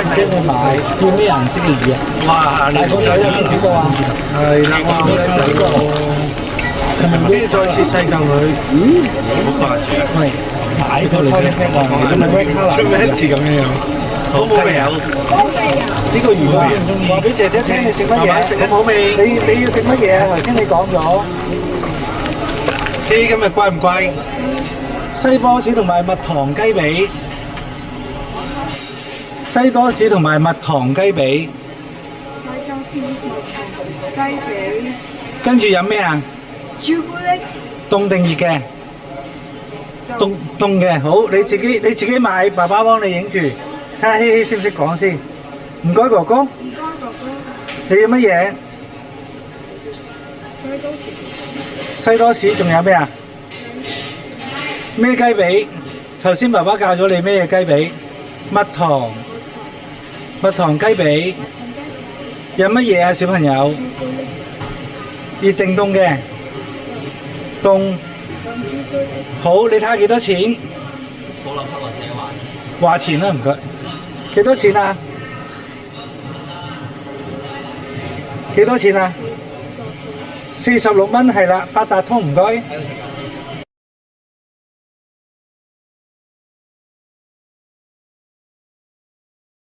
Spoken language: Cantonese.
驚你買，要咩顏色嘅魚啊？哇！你大個仔有冇睇過啊？係啦，哇！好靚仔喎，係咪跟住再切細嚿佢，好掛住啊！喂，買過嚟嘅，咁咪 red colour 出咩事咁樣樣？好冇味啊！呢個魚啊，話俾姐姐聽你食乜嘢？食好味。你要食乜嘢啊？頭先你講咗雞今日貴唔貴？西多士同埋蜜糖雞髀，西多士同埋蜜糖雞髀，雞髀、跟住飲咩啊？朱古力、凍定熱嘅？凍嘅，好，你自己買，爸爸幫你影住，睇下希希識唔識講先。唔該哥哥，唔該哥哥，你要乜嘢？西多士、西多士仲有咩啊？咩雞髀？頭先爸爸教咗你咩嘢雞髀？蜜糖雞髀。有乜嘢啊，小朋友？熱定凍嘅？凍。好，你睇下幾多錢？保留黑或者話錢啦，唔該。幾多錢啊？幾多錢啊？46蚊係啦，八達通唔該。